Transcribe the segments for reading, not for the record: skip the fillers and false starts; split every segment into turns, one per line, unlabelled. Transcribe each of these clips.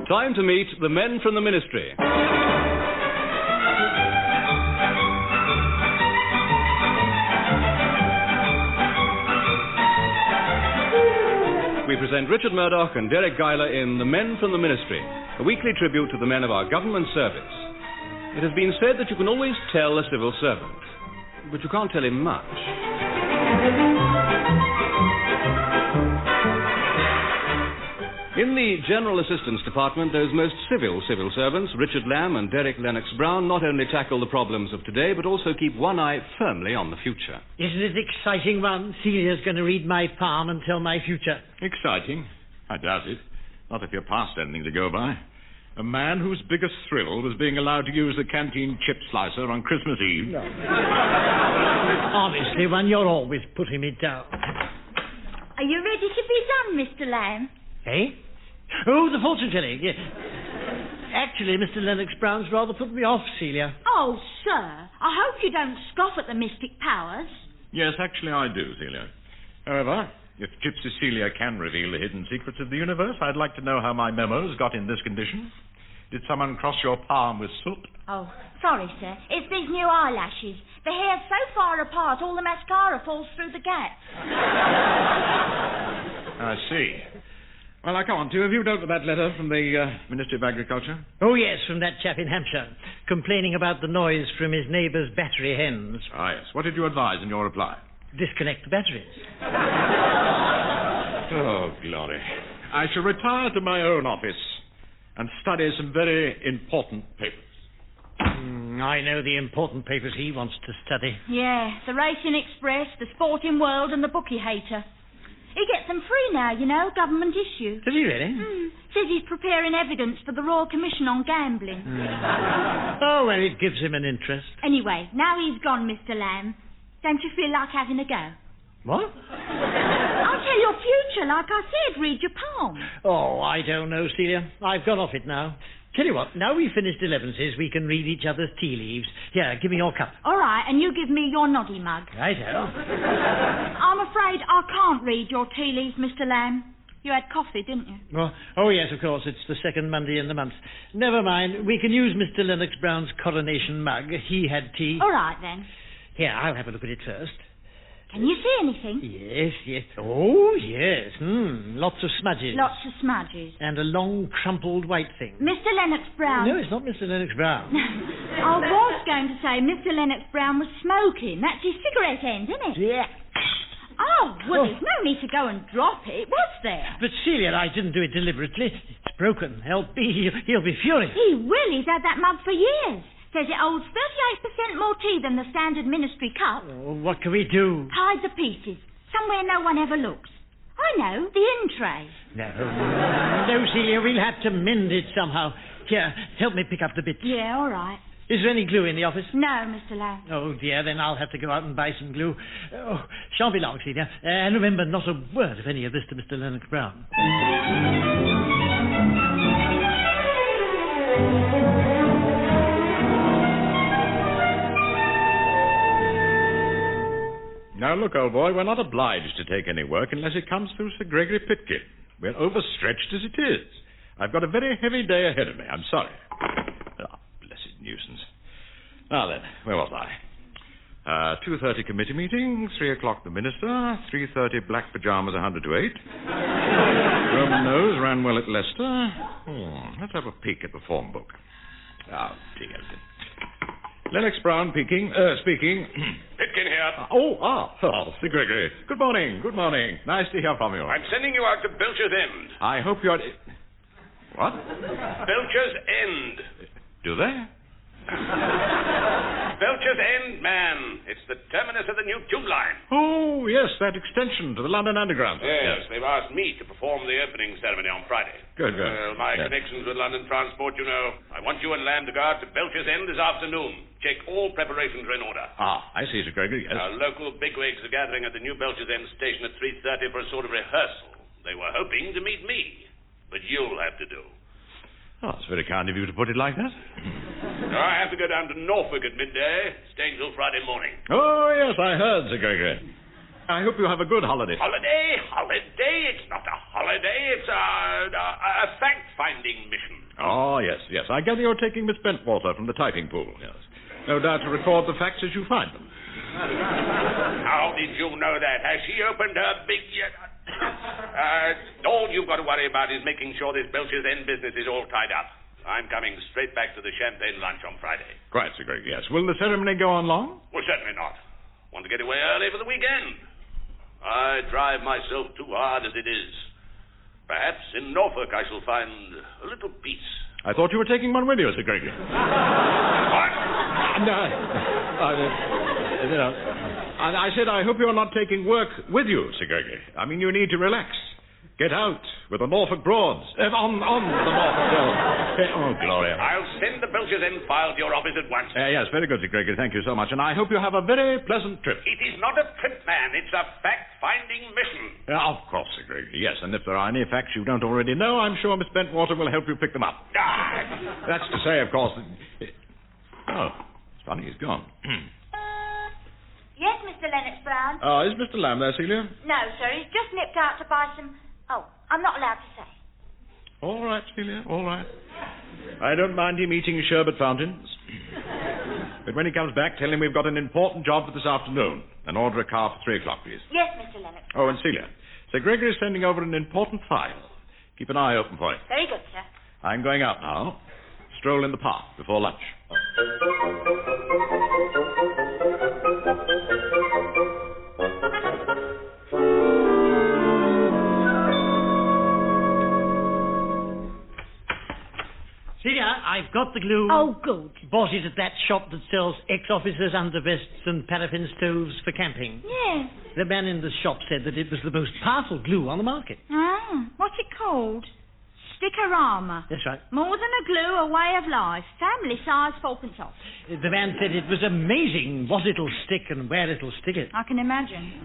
Time to meet the men from the Ministry. We present Richard Murdoch and Deryck Guyler in The Men from the Ministry, a weekly tribute to the men of our government service. It has been said that you can always tell a civil servant, but you can't tell him much. In the General Assistance Department, those most civil servants, Richard Lamb and Deryck Lennox-Brown, not only tackle the problems of today, but also keep one eye firmly on the future.
Isn't it exciting, Ron? Celia's going to read my palm and tell my future.
Exciting? I doubt it. Not if you're past anything to go by. A man whose biggest thrill was being allowed to use the canteen chip slicer on Christmas Eve.
No. Honestly, Ron, you're always putting me down.
Are you ready to be done, Mr. Lamb?
Eh? Oh, the fortune telling. Yeah. Actually, Mr. Lennox-Brown's rather put me off, Celia.
Oh, sir, I hope you don't scoff at the mystic powers.
Yes, actually I do, Celia. However, if Gypsy Celia can reveal the hidden secrets of the universe, I'd like to know how my memos got in this condition. Did someone cross your palm with soot?
Oh, sorry, sir. It's these new eyelashes. The hair's so far apart, all the mascara falls through the gaps.
I see. Well, now, come on, two of you. Don't with that letter from the Ministry of Agriculture.
Oh, yes, from that chap in Hampshire, complaining about the noise from his neighbour's battery hens.
Ah, yes. What did you advise in your reply?
Disconnect the batteries.
Oh, glory. I shall retire to my own office and study some very important papers.
I know the important papers he wants to study.
Yeah, the Racing Express, the Sporting World and the Bookie Hater. He gets them free now, you know, government issue.
Does he really?
Says he's preparing evidence for the Royal Commission on Gambling.
Oh, well, it gives him an interest.
Anyway, now he's gone, Mr. Lamb. Don't you feel like having a go?
What?
I'll tell your future, like I said, read your palm.
Oh, I don't know, Celia. I've got off it now. Tell you what, now we've finished 11s, we can read each other's tea leaves. Here, give me your cup.
All right, and you give me your noddy mug.
Righto.
I'm afraid I can't read your tea leaves, Mr. Lamb. You had coffee, didn't you?
Oh, yes, of course. It's the second Monday in the month. Never mind. We can use Mr. Lennox-Brown's coronation mug. He had tea.
All right, then.
Here, I'll have a look at it first.
Can you see anything?
Yes. Oh, yes. Lots of smudges.
Lots of smudges.
And a long, crumpled white thing.
Mr. Lennox-Brown.
No, it's not Mr. Lennox-Brown.
I was going to say Mr. Lennox-Brown was smoking. That's his cigarette end, isn't it?
Yeah.
Oh, well, there's no need to go and drop it, was there?
But, Celia, I didn't do it deliberately. It's broken. Help me. He'll be furious.
He will. He's had that mug for years. Says it holds 38% more tea than the standard ministry cup.
Oh, what can we do?
Hide the pieces. Somewhere no one ever looks. I know, the in tray.
No, Celia, we'll have to mend it somehow. Here, help me pick up the bits.
Yeah, all right.
Is there any glue in the office?
No, Mr. Lamb.
Oh, dear, then I'll have to go out and buy some glue. Oh, shan't be long, Celia. And remember, not a word of any of this to Mr. Lennox-Brown.
Now, look, old boy, we're not obliged to take any work unless it comes through Sir Gregory Pitkin. We're overstretched as it is. I've got a very heavy day ahead of me. I'm sorry. Oh, blessed nuisance. Now then, where was I? 2:30 committee meeting, 3 o'clock the minister, 3:30 black pyjamas 100 to 8. Roman nose ran well at Leicester. Let's have a peek at the form book. Oh, dear. Lennox-Brown speaking.
Pitkin here.
Sir Gregory. Good morning. Nice to hear from you.
I'm sending you out to Belcher's End.
I hope you're... What?
Belcher's End.
Do they?
Belcher's End, man. It's the terminus of the new tube line.
Oh, yes, that extension to the London Underground.
Yes, they've asked me to perform the opening ceremony on Friday.
Good.
My connections with London transport, you know. I want you and Lamb to go out to Belcher's End this afternoon. Check all preparations are in order.
I see, Sir Gregory, yes.
Our local bigwigs are gathering at the new Belcher's End station at 3:30 for a sort of rehearsal. They were hoping to meet me, but you'll have to do.
Oh, it's very kind of you to put it like that.
I have to go down to Norfolk at midday, staying till Friday morning.
Oh, yes, I heard, Sir Gregory. I hope you have a good holiday.
Holiday? It's not a holiday. It's a fact-finding mission.
Oh, yes. I gather you're taking Miss Bentwater from the typing pool, yes. No doubt to record the facts as you find them.
How did you know that? Has she opened her big... all you've got to worry about is making sure this Belcher's End business is all tied up. I'm coming straight back to the champagne lunch on Friday.
Quite so, Greg, yes. Will the ceremony go on long?
Well, certainly not. Want to get away early for the weekend. I drive myself too hard as it is. Perhaps in Norfolk I shall find a little peace.
I thought you were taking one with you, Sir Gregory.
What?
No, I said I hope you're not taking work with you, Sir Gregory. I mean, you need to relax. Get out with the Norfolk Broads. On the Norfolk Broads. Oh, Gloria.
I'll send the Belcher's End file to your office at once.
Yes, very good, Sir Gregory. Thank you so much. And I hope you have a very pleasant trip.
It is not a trip, man. It's a fact-finding mission.
Of course, Sir Gregory. Yes, and if there are any facts you don't already know, I'm sure Miss Bentwater will help you pick them up. That's to say, of course... Oh, it's funny, he's gone.
Yes, Mr. Lennox Brown?
Is Mr. Lamb there, Celia?
No, sir. He's just nipped out to buy some... Oh, I'm not allowed to say.
All right, Celia, all right. I don't mind him eating sherbet fountains. But when he comes back, tell him we've got an important job for this afternoon. And order a car for 3 o'clock, please.
Yes, Mr. Lennox.
Oh, and Celia, Sir Gregory is sending over an important file. Keep an eye open for it.
Very good, sir.
I'm going out now. Stroll in the park before lunch.
Celia, I've got the glue.
Oh, good.
Bought it at that shop that sells ex-officers' undervests and paraffin stoves for camping.
Yes.
The man in the shop said that it was the most powerful glue on the market.
Ah, what's it called? Stickerama.
That's right.
More than a glue, a way of life. Family size, 4pence off.
The man said it was amazing what it'll stick and where it'll stick it.
I can imagine.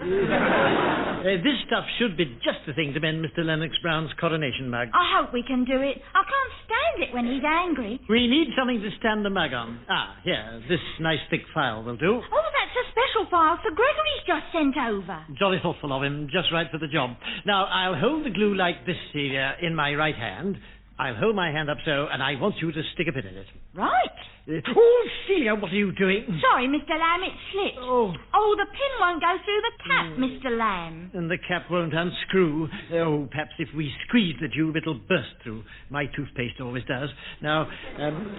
This stuff should be just the thing to mend Mr. Lennox Brown's coronation mug.
I hope we can do it. I can't stand it when he's angry.
We need something to stand the mug on. Here, this nice thick file will do.
Oh, that's a special file Sir Gregory's just sent over.
Jolly thoughtful of him, just right for the job. Now, I'll hold the glue like this, Celia, in my right hand. I'll hold my hand up so, and I want you to stick a pin in it.
Right.
Oh, Celia, what are you doing?
Sorry, Mr. Lamb, it slipped.
Oh,
the pin won't go through the cap, Mr. Lamb.
And the cap won't unscrew. Oh, perhaps if we squeeze the tube, it'll burst through. My toothpaste always does. Now,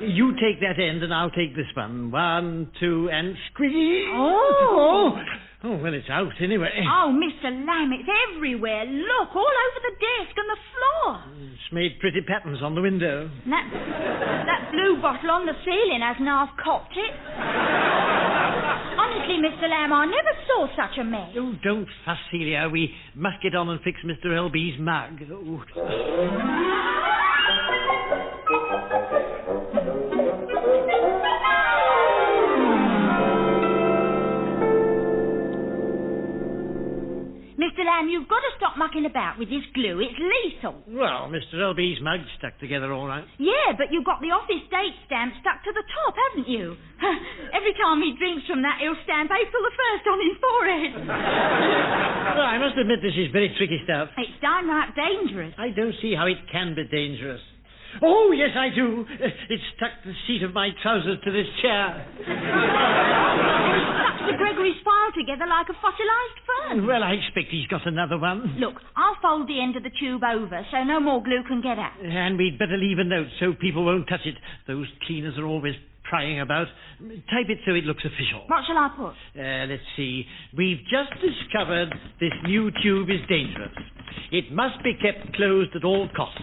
you take that end, and I'll take this one. 1, 2, and squeeze. Oh, well, it's out anyway.
Oh, Mr. Lamb, it's everywhere. Look, all over the desk and the floor.
It's made pretty patterns on the window.
And that blue bottle on the ceiling hasn't half copped it. Honestly, Mr. Lamb, I never saw such a mess.
Oh, don't fuss, Celia. We must get on and fix Mr. L.B.'s mug.
Mr. Lamb, you've got to stop mucking about with this glue. It's lethal.
Well, Mr. L.B.'s mug's stuck together all right.
Yeah, but you've got the office date stamp stuck to the top, haven't you? Every time he drinks from that, he'll stamp April the 1st on his forehead.
Well, I must admit this is very tricky stuff.
It's downright dangerous.
I don't see how it can be dangerous. Oh, yes, I do. It's stuck the seat of my trousers to this chair.
It's stuck Sir Gregory's file together like a fossilised fern.
Well, I expect he's got another one.
Look, I'll fold the end of the tube over so no more glue can get out.
And we'd better leave a note so people won't touch it. Those cleaners are always prying about. Type it so it looks official.
What shall I put?
Let's see. We've just discovered this new tube is dangerous. It must be kept closed at all costs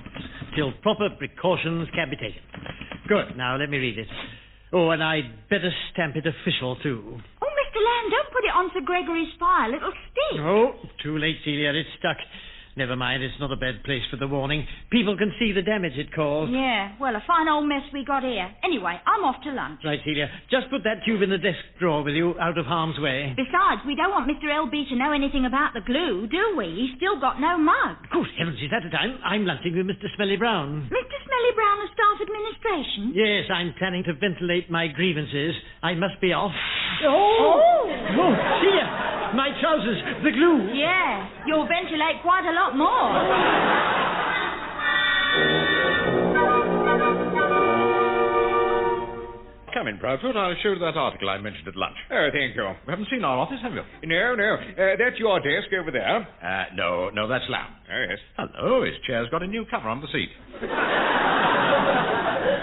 till proper precautions can be taken. Good. Now, let me read it. Oh, and I'd better stamp it official, too.
Oh, Mr. Lamb, don't put it on Sir Gregory's file. It'll stick.
Oh, too late, Celia. It's stuck. Never mind, it's not a bad place for the warning. People can see the damage it caused.
Yeah, well, a fine old mess we got here. Anyway, I'm off to lunch.
Right, Celia. Just put that tube in the desk drawer with you, out of harm's way.
Besides, we don't want Mr. L.B. to know anything about the glue, do we? He's still got no mug.
Good heavens, is that a time? I'm lunching with Mr. Smelly Brown.
Mr. Smelly Brown has started administration?
Yes, I'm planning to ventilate my grievances. I must be off.
Oh,
Celia! My trousers, the glue.
Yeah, you'll ventilate quite a lot more.
Come in, Proudfoot. I'll show you that article I mentioned at lunch.
Oh, thank you.
We haven't seen our office, have you?
No. That's your desk over there.
No, that's Lamb.
Oh, yes.
Hello, his chair's got a new cover on the seat.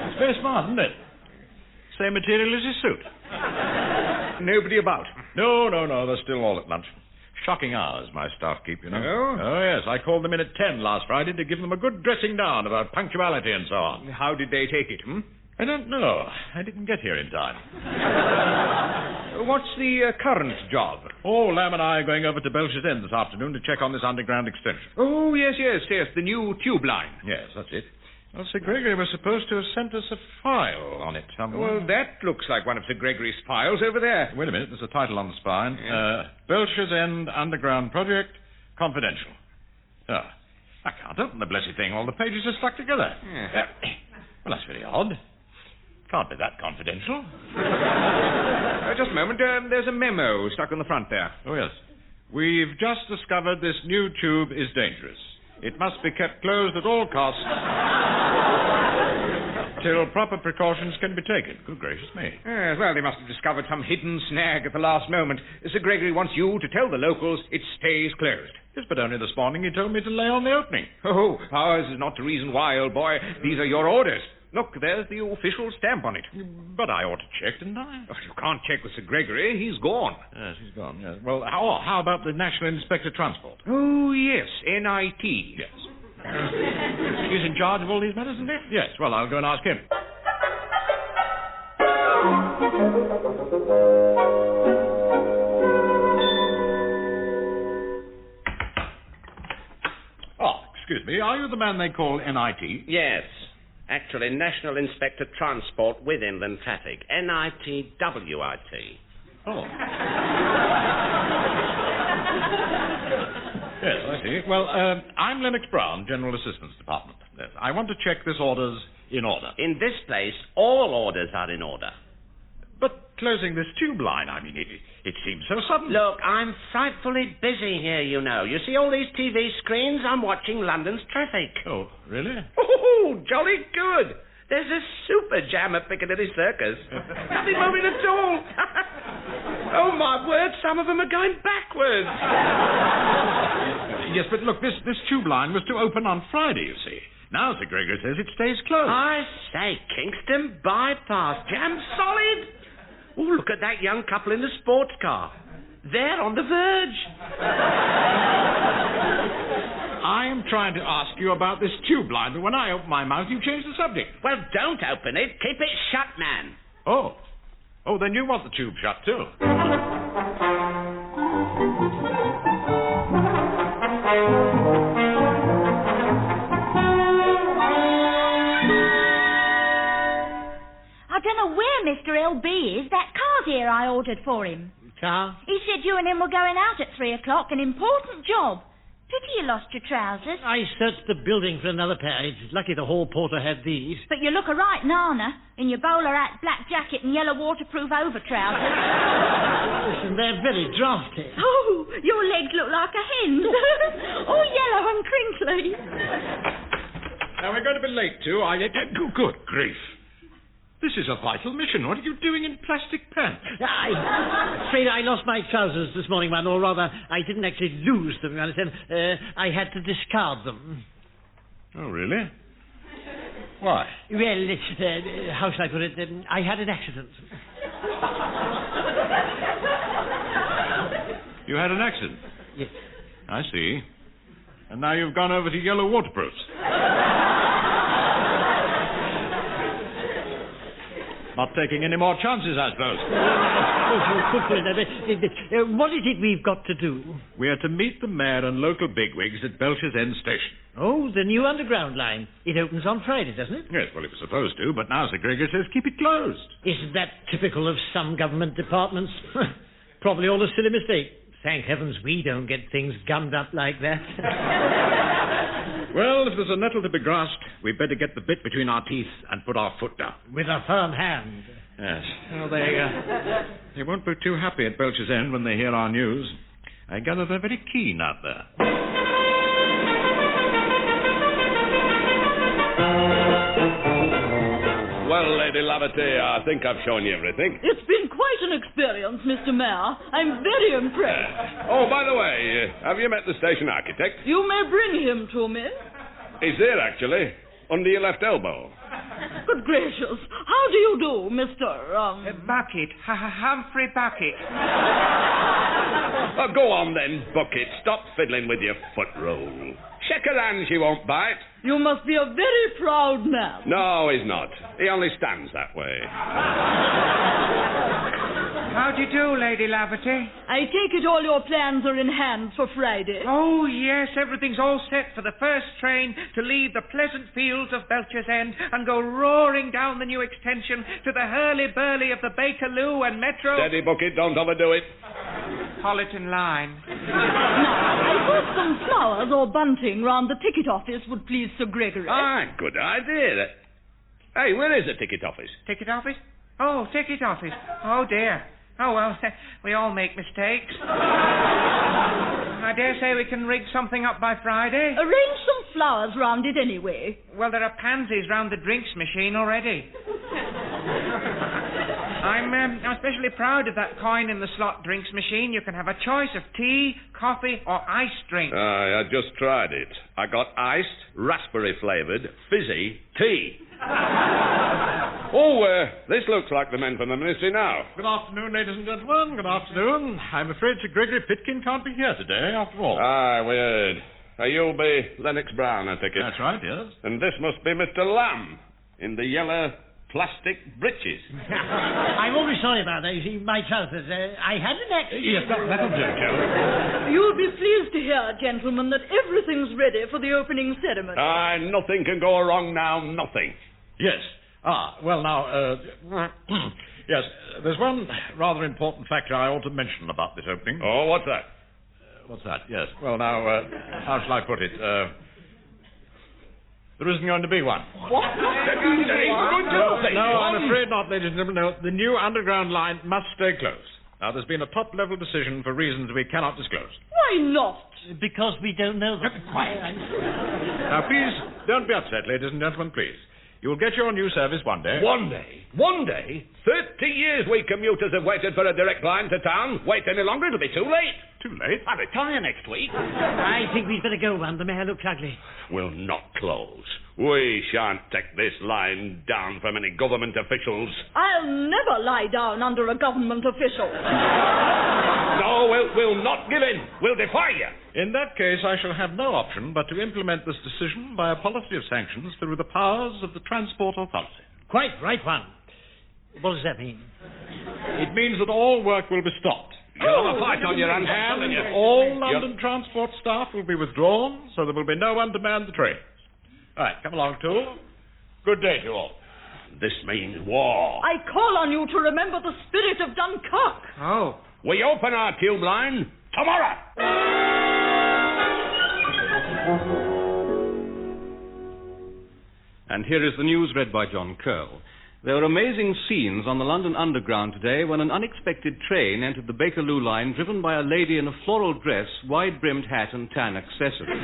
It's very smart, isn't it? Same material as his suit.
Nobody about?
No, they're still all at lunch. Shocking hours my staff keep, you know. Oh, yes. I called them in at 10 last Friday to give them a good dressing down about punctuality and so on.
How did they take it,
I don't know. I didn't get here in time.
What's the current job?
Oh, Lamb and I are going over to Belcher's End this afternoon to check on this underground extension.
Oh, yes, the new tube line.
Yes, that's it. Well, Sir Gregory was supposed to have sent us a file on it somewhere.
Well, that looks like one of Sir Gregory's files over there.
Wait a minute, there's a title on the spine. Belcher's End Underground Project, Confidential. Oh, I can't open the blessed thing. All the pages are stuck together.
Yeah.
Well, that's very odd. Can't be that confidential.
Just a moment. There's a memo stuck on the front there.
Oh, yes. We've just discovered this new tube is dangerous. It must be kept closed at all costs till proper precautions can be taken. Good gracious me.
Well, they must have discovered some hidden snag at the last moment. Sir Gregory wants you to tell the locals it stays closed.
Yes, but only this morning he told me to lay on the opening.
Oh, ours is not to reason why, old boy. These are your orders. Look, there's the official stamp on it.
But I ought to check, didn't I?
Oh, you can't check with Sir Gregory. He's gone.
Yes, he's gone, yes. Well, how about the National Inspector Transport?
Oh, yes, NIT.
Yes. He's in charge of all these matters, isn't he? Yes, well, I'll go and ask him. Oh, excuse me, are you the man they call NIT?
Yes. Actually, National Inspector Transport with Inland Traffic. NITWIT.
Oh. Yes, I see. Well, I'm Lennox Brown, General Assistance Department. Yes, I want to check this order's in order.
In this place, all orders are in order.
But closing this tube line, I mean, it seems so sudden.
Look, I'm frightfully busy here, you know. You see all these TV screens? I'm watching London's traffic.
Oh, really?
Oh, jolly good. There's a super jam at Piccadilly Circus. Nothing moving at all. Oh, my word, some of them are going backwards.
Yes, but look, this tube line was to open on Friday, you see. Now Sir Gregory says it stays closed.
I say, Kingston bypass. Jam solid. Oh, look at that young couple in the sports car. They're on the verge.
I am trying to ask you about this tube line, but when I open my mouth, you change the subject.
Well, don't open it. Keep it shut, man.
Oh, then you want the tube shut, too.
I don't know where Mr. LB is. That car's here I ordered for him.
Car?
He said you and him were going out at 3 o'clock. An important job. Pity you lost your trousers.
I searched the building for another pair. It's lucky the hall porter had these.
But you look a right nana in your bowler hat, black jacket and yellow waterproof over trousers.
Listen, they're very drafty.
Oh, your legs look like a hen's. All yellow and crinkly.
Now, we're going to be late, too. Good grief. This is a vital mission. What are you doing in plastic pants?
I'm afraid I lost my trousers this morning, man, or rather, I didn't actually lose them, you understand. I had to discard them.
Oh, really? Why?
Well, how shall I put it? I had an accident.
You had an accident?
Yes.
I see. And now you've gone over to yellow waterproofs. Not taking any more chances, I suppose.
What is it we've got to do?
We are to meet the mayor and local bigwigs at Belcher's End Station.
Oh, the new underground line. It opens on Friday, doesn't it?
Yes, well, it was supposed to, but now Sir Gregory says keep it closed.
Isn't that typical of some government departments? Probably all a silly mistake. Thank heavens we don't get things gummed up like that.
Well, if there's a nettle to be grasped, we'd better get the bit between our teeth and put our foot down.
With a firm hand.
Yes. Well, they won't be too happy at Belcher's End when they hear our news. I gather they're very keen out there.
Well, Lady Laverty, I think I've shown you everything.
It's been quite an experience, Mr. Mayor. I'm very impressed.
Oh, by the way, have you met the station architect?
You may bring him to me.
He's there, actually, under your left elbow.
Good gracious. How do you do, Mr.
Bucket. Humphrey Bucket.
Oh, go on then, Bucket. Stop fiddling with your foot roll. Shake her hand, she won't bite.
You must be a very proud man.
No, he's not. He only stands that way.
How do you do, Lady Laverty?
I take it all your plans are in hand for Friday.
Oh, yes, everything's all set for the first train to leave the pleasant fields of Belcher's End and go roaring down the new extension to the hurly-burly of the Bakerloo and Metro...
Steady, Bucket, don't overdo it.
Politan line.
Now, I thought some flowers or bunting round the ticket office would please Sir Gregory.
Ah, good idea. Hey, where is the ticket office?
Ticket office? Oh, ticket office. Oh, dear. Oh, well, we all make mistakes. I dare say we can rig something up by Friday.
Arrange some flowers round it anyway.
Well, there are pansies round the drinks machine already. I'm especially proud of that coin in the slot drinks machine. You can have a choice of tea, coffee, or iced drink.
I just tried it. I got iced, raspberry-flavoured, fizzy tea. This looks like the men from the ministry now.
Good afternoon, ladies and gentlemen. Good afternoon. I'm afraid Sir Gregory Pitkin can't be here today, after all.
Ah, weird. You'll be Lennox Brown, I take it.
That's right, yes.
And this must be Mr. Lamb in the yellow plastic breeches.
I'm awfully sorry about that. You see, my trousers. I had an accident.
Yes, that'll do, Joe.
You'll be pleased to hear, gentlemen, that everything's ready for the opening ceremony.
Nothing can go wrong now, nothing.
Yes. Well, now, yes, there's one rather important factor I ought to mention about this opening.
Oh, what's that?
What's that? Yes. Well, now, how shall I put it? There isn't going to be one.
What?
No, I'm afraid not, ladies and gentlemen. No, the new underground line must stay closed. Now, there's been a top-level decision for reasons we cannot disclose.
Why not?
Because we don't know them.
Quiet. Now, please, don't be upset, ladies and gentlemen, please. You'll get your new service one day.
One day? 30 years we commuters have waited for a direct line to town. Wait any longer, it'll be too late.
Too late?
I retire next week.
I think we'd better go, man. The mayor looks ugly.
We'll not close. We shan't take this line down from any government officials.
I'll never lie down under a government official.
No, we'll not give in. We'll defy you.
In that case, I shall have no option but to implement this decision by a policy of sanctions through the powers of the Transport Authority.
Quite right, one. What does that mean?
It means that all work will be stopped.
You'll have a fight on your hands, I'm telling you.
And all London transport staff will be withdrawn, so there will be no one to man the trains. All right, come along, Tool. Good day to you all.
This means war.
I call on you to remember the spirit of Dunkirk.
Oh.
We open our tube line tomorrow.
And here is the news read by John Curl. There were amazing scenes on the London Underground today when an unexpected train entered the Bakerloo line driven by a lady in a floral dress, wide-brimmed hat and tan accessories.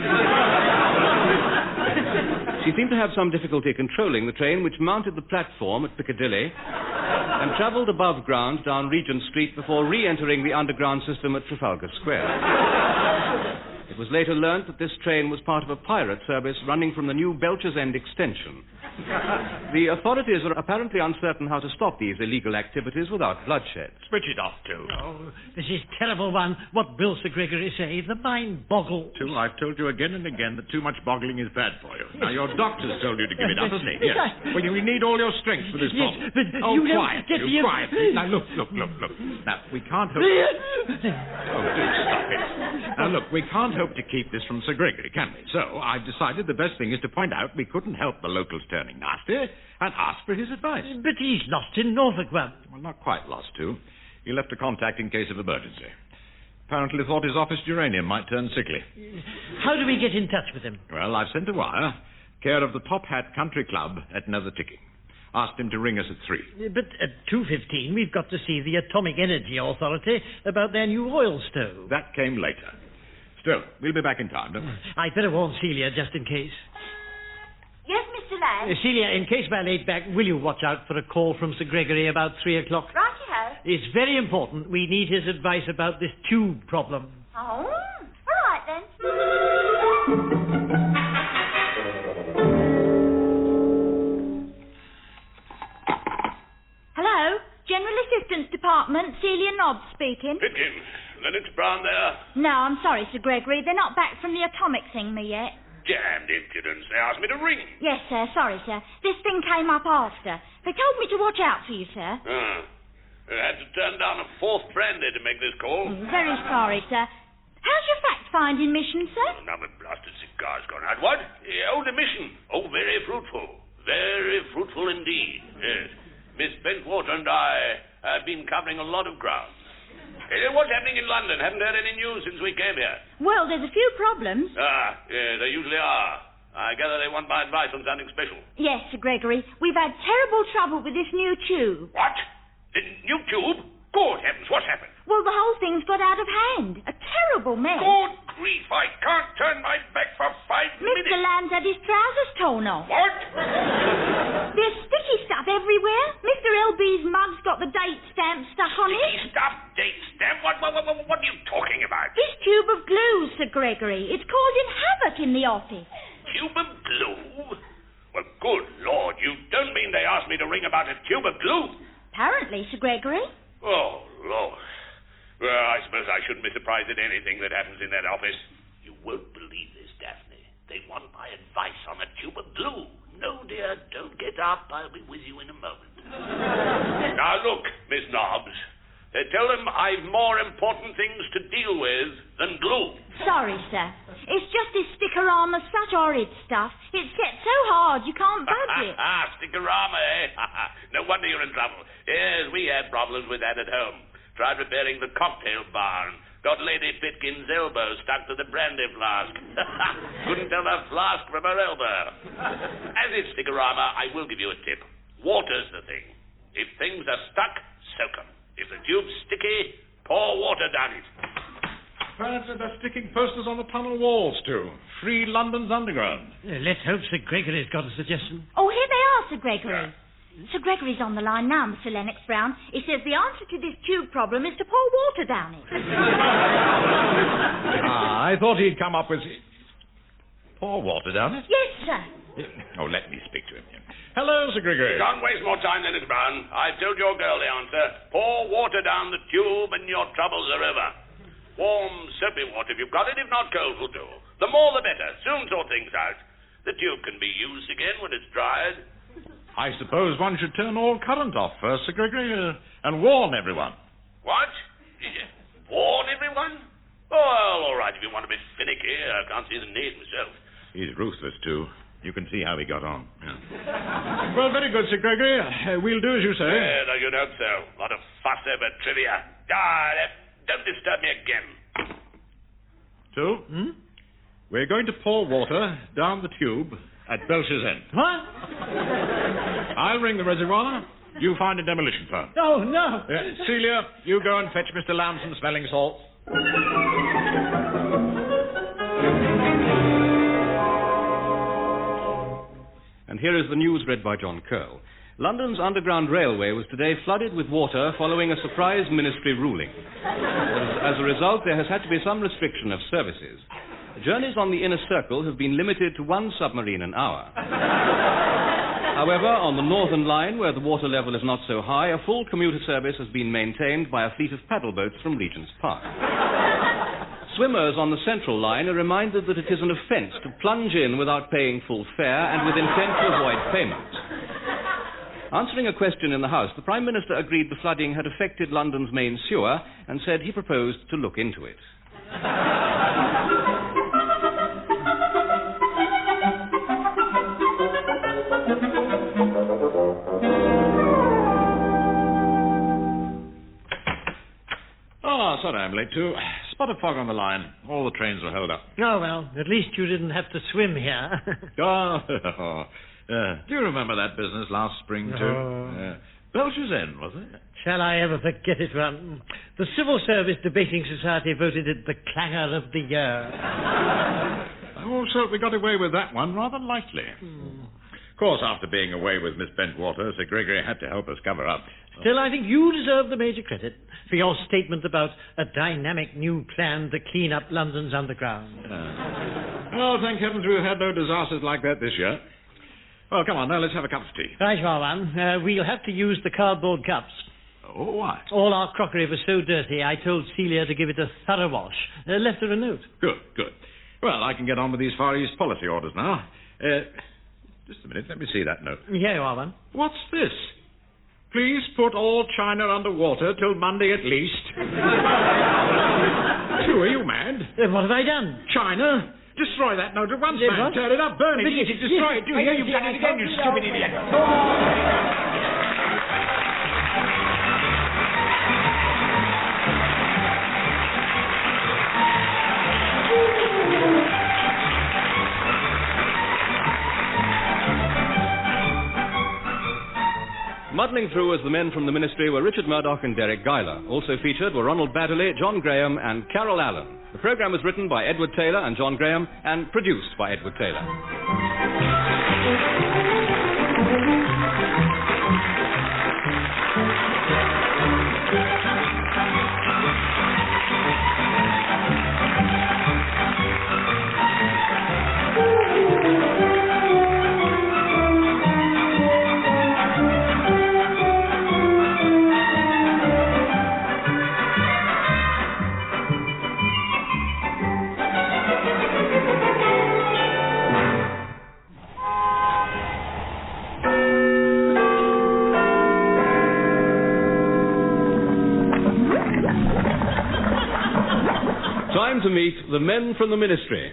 She seemed to have some difficulty controlling the train, which mounted the platform at Piccadilly and travelled above ground down Regent Street before re-entering the underground system at Trafalgar Square. It was later learnt that this train was part of a pirate service running from the new Belcher's End extension. The authorities are apparently uncertain how to stop these illegal activities without bloodshed.
Switch it off, Tool.
Oh, this is terrible, one. What will Sir Gregory say? The mind boggles.
Tool, I've told you again and again that too much boggling is bad for you. Now, your doctor's told you to give it up, hasn't he? Yes. Well, you need all your strength for this problem.
Yes, but you
quiet,
don't get
you
the...
quiet. Now, look. Now, we can't hope... Oh, do stop it. Now, look, we can't hope to keep this from Sir Gregory, can we? So, I've decided the best thing is to point out we couldn't help the locals turning nasty and ask for his advice.
But he's lost in Norfolk, one.
Well, not quite lost, too. He left a contact in case of emergency. Apparently thought his office geranium might turn sickly.
How do we get in touch with him?
Well, I've sent a wire, care of the Top Hat Country Club at Netherticking. Asked him to ring us at 3.
But at 2:15, we've got to see the Atomic Energy Authority about their new oil stove.
That came later. Still, we'll be back in time, don't we?
I'd better warn Celia just in case.
Yes, Mr. lad.
Celia, in case we're late back, will you watch out for a call from Sir Gregory about 3 o'clock?
Righty-ho.
It's very important. We need his advice about this tube problem.
Oh, all right then. Hello, General Assistance Department, Celia Nobbs speaking.
Pitkin, Lennox Brown there?
No, I'm sorry, Sir Gregory. They're not back from the atomic thingy yet.
Damned impudence. They asked me to ring.
Yes, sir. Sorry, sir. This thing came up after. They told me to watch out for you, sir.
I had to turn down a fourth brandy to make this call.
Very sorry, sir. How's your fact-finding mission, sir?
Oh, now my blasted cigar's gone out. What? Oh, the mission. Oh, very fruitful. Very fruitful indeed. Yes. Miss Bentwater and I have been covering a lot of ground. What's happening in London? Haven't heard any news since we came here.
Well, there's a few problems.
Yes, there usually are. I gather they want my advice on something special.
Yes, Sir Gregory. We've had terrible trouble with this new tube.
What? The new tube? Good heavens, what's happened?
Well, the whole thing's got out of hand. A terrible mess.
Good grief, I can't turn my back for 5 minutes.
Mr. Lamb's had his trousers torn off.
What?
There's sticky stuff everywhere. Mr. L.B.'s mug's got the date stamp stuck on it.
Sticky stuff, date stamp? What are you talking about?
This tube of glue, Sir Gregory. It's causing havoc in the office.
Tube of glue? Well, good Lord, you don't mean they asked me to ring about a tube of glue?
Apparently, Sir Gregory.
Oh, Lord. Well, I suppose I shouldn't be surprised at anything that happens in that office. You won't believe this, Daphne. They want my advice on a tube of glue. No, dear, don't get up. I'll be with you in a moment. Now, look, Miss Nobbs. Tell them I've more important things to deal with than glue.
Sorry, sir. It's just this stickorama, such horrid stuff. It's set so hard you can't budge it.
Stickorama, eh? No wonder you're in trouble. Yes, we had problems with that at home. Tried repairing the cocktail barn. Got Lady Pitkin's elbow stuck to the brandy flask. Couldn't tell her flask from her elbow. As it's stickorama, I will give you a tip. Water's the thing. If things are stuck, soak 'em. If the tube's sticky, pour water down it.
Apparently they're sticking posters on the tunnel walls, too. Free London's Underground.
Let's hope Sir Gregory's got a suggestion.
Oh, here they are, Sir Gregory. Sir Gregory's on the line now, Mr. Lennox Brown. He says the answer to this tube problem is to pour water down it.
I thought he'd come up with... Pour water down it?
Yes, sir.
Oh, let me speak to him. Hello, Sir Gregory.
Don't waste more time, Lennox Brown. I've told your girl the answer. Pour water down the tube and your troubles are over. Warm, soapy water if you've got it. If not, cold will do. The more the better. Soon sort things out. The tube can be used again when it's dried.
I suppose one should turn all current off first, Sir Gregory, and warn everyone.
What? Warn everyone? Well, all right, if you want to be finicky. I can't see the need myself.
He's ruthless, too. You can see how he got on. Yeah. Well, very good, Sir Gregory. We'll do as you say.
Yeah, no, you'd hope so. A lot of fuss over trivia. Don't disturb me again.
So, we're going to pour water down the tube at Belcher's End.
What?
I'll ring the reservoir. You find a demolition firm.
Oh, no.
Celia, you go and fetch Mr. Lamb some smelling salts.
And here is the news read by John Curl. London's Underground Railway was today flooded with water following a surprise ministry ruling. As a result, there has had to be some restriction of services. Journeys on the inner circle have been limited to 1 submarine an hour. However, on the Northern Line, where the water level is not so high, a full commuter service has been maintained by a fleet of paddle boats from Regent's Park. Swimmers on the Central Line are reminded that it is an offence to plunge in without paying full fare and with intent to avoid payment. Answering a question in the House, the Prime Minister agreed the flooding had affected London's main sewer and said he proposed to look into it.
Sorry I'm late, too. Spot of fog on the line. All the trains were held up.
Oh, well, at least you didn't have to swim here.
Do you remember that business last spring, too? Belcher's End, was it?
Shall I ever forget it, Ron? The Civil Service Debating Society voted it the clanger of the year.
Oh, so we got away with that one rather lightly. Of course, after being away with Miss Bentwater, Sir Gregory had to help us cover up.
Still, I think you deserve the major credit for your statement about a dynamic new plan to clean up London's underground.
Oh, thank heavens we've had no disasters like that this year. Well, come on, now let's have a cup of tea.
Right, you are one. We'll have to use the cardboard cups.
Oh, why?
All our crockery was so dirty, I told Celia to give it a thorough wash. Left her a note.
Good. Well, I can get on with these Far East policy orders now. Just a minute, let me see that note.
Here you are, one.
What's this? Please put all China under water till Monday at least. Are you mad?
What have I done?
China? Destroy that note at once, man.
What?
Tear it up, burn it, eat it, destroy it. Do you hear? You've done it again, you stupid idiot.
Muddling through as the men from the Ministry were Richard Murdoch and Deryck Guyler. Also featured were Ronald Baddiley, John Graham and Carole Allen. The programme was written by Edward Taylor and John Graham and produced by Edward Taylor. Time to meet the men from the Ministry.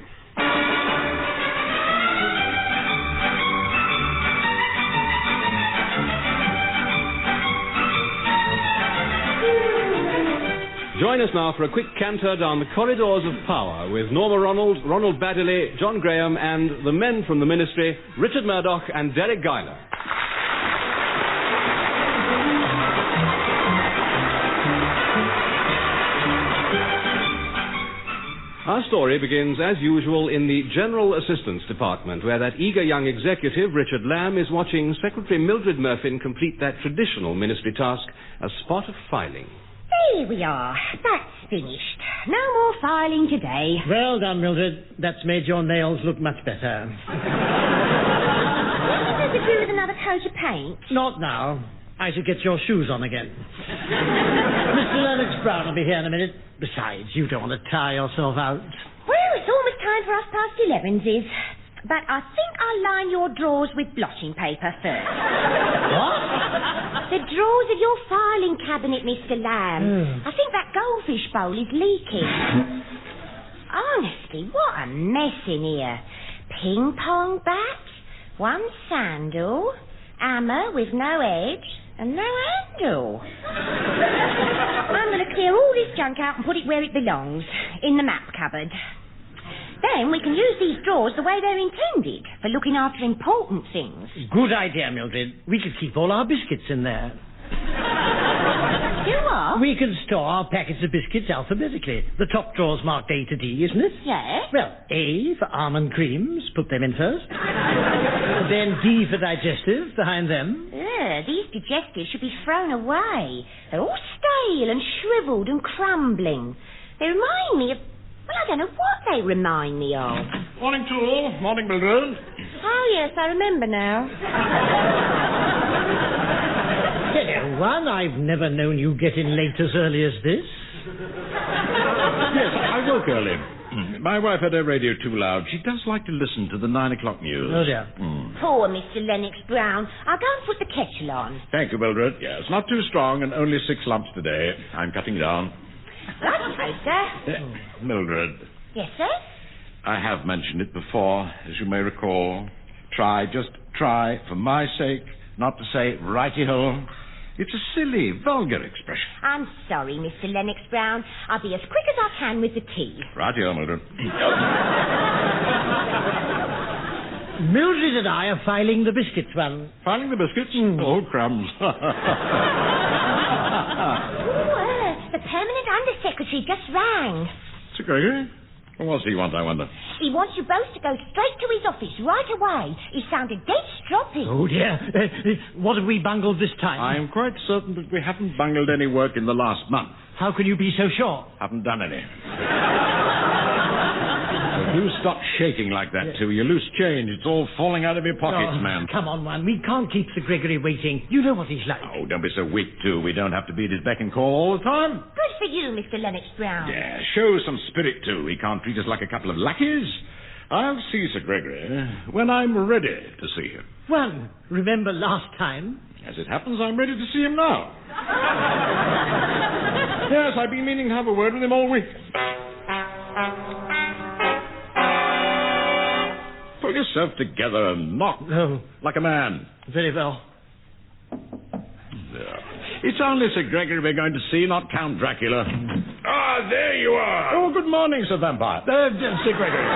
Join us now for a quick canter down the corridors of power with Norma Ronald, Ronald Baddiley, John Graham and the men from the Ministry, Richard Murdoch and Deryck Guyler. Our story begins, as usual, in the General Assistance Department, where that eager young executive, Richard Lamb, is watching Secretary Mildred Murfin complete that traditional ministry task, a spot of filing.
Here we are. That's finished. No more filing today.
Well done, Mildred. That's made your nails look much better.
What does it do with another coat of paint?
Not now. I should get your shoes on again. Mr. Lennox Brown will be here in a minute. Besides, you don't want to tire yourself out.
Well, it's almost time for 11:30. But I think I'll line your drawers with blotting paper first.
What?
The drawers of your filing cabinet, Mr. Lamb. I think that goldfish bowl is leaking. Honestly, what a mess in here. Ping pong bat, one sandal, hammer with no edge, and no handle. I'm going to clear all this junk out and put it where it belongs, in the map cupboard. Then we can use these drawers the way they're intended, for looking after important things.
Good idea, Mildred. We could keep all our biscuits in there.
Do what?
We can store our packets of biscuits alphabetically. The top drawer's marked A to D, isn't it?
Yes.
Well, A for almond creams, put them in first. Then D for digestive, behind them.
These digestives should be thrown away. They're all stale and shriveled and crumbling. They remind me of... Well, I don't know what they remind me of.
Morning, Tool. Morning, Mildred.
Oh, yes, I remember now.
Hello, one. I've never known you get in late as early as this.
Yes, I woke early. My wife had her radio too loud. She does like to listen to the 9 o'clock news.
Oh, dear.
Poor Mr. Lennox Brown. I'll go and put the kettle on.
Thank you, Mildred. Yes, not too strong and only 6 lumps today. I'm cutting down.
Right, sir.
Mildred.
Yes, sir?
I have mentioned it before, as you may recall. Try, just try, for my sake, not to say righty-ho. It's a silly, vulgar expression.
I'm sorry, Mr. Lennox Brown. I'll be as quick as I can with the tea.
Righty-ho, Mildred.
Mildred and I are filing the biscuits, one.
Filing the biscuits? Oh, crumbs.
The permanent undersecretary just rang.
Sir Gregory? What does he want, I wonder?
He wants you both to go straight to his office right away. He sounded dead stroppy.
Oh, dear. What have we bungled this time?
I am quite certain that we haven't bungled any work in the last month.
How can you be so sure?
Haven't done any. So do stop shaking like that, too. You loose change. It's all falling out of your pockets, man.
Come on, man. We can't keep Sir Gregory waiting. You know what he's like.
Oh, don't be so weak, too. We don't have to be at his beck and call all the time.
Good for you, Mr. Lennox Brown.
Yeah, show some spirit, too. He can't treat us like a couple of lackeys. I'll see Sir Gregory when I'm ready to see him.
Well, remember last time?
As it happens, I'm ready to see him now. Yes, I've been meaning to have a word with him all week. Pull yourself together and knock like a man.
Very well.
There. It's only Sir Gregory we're going to see, not Count Dracula.
Ah, there you are.
Oh, good morning, Sir Vampire. Sir Gregory.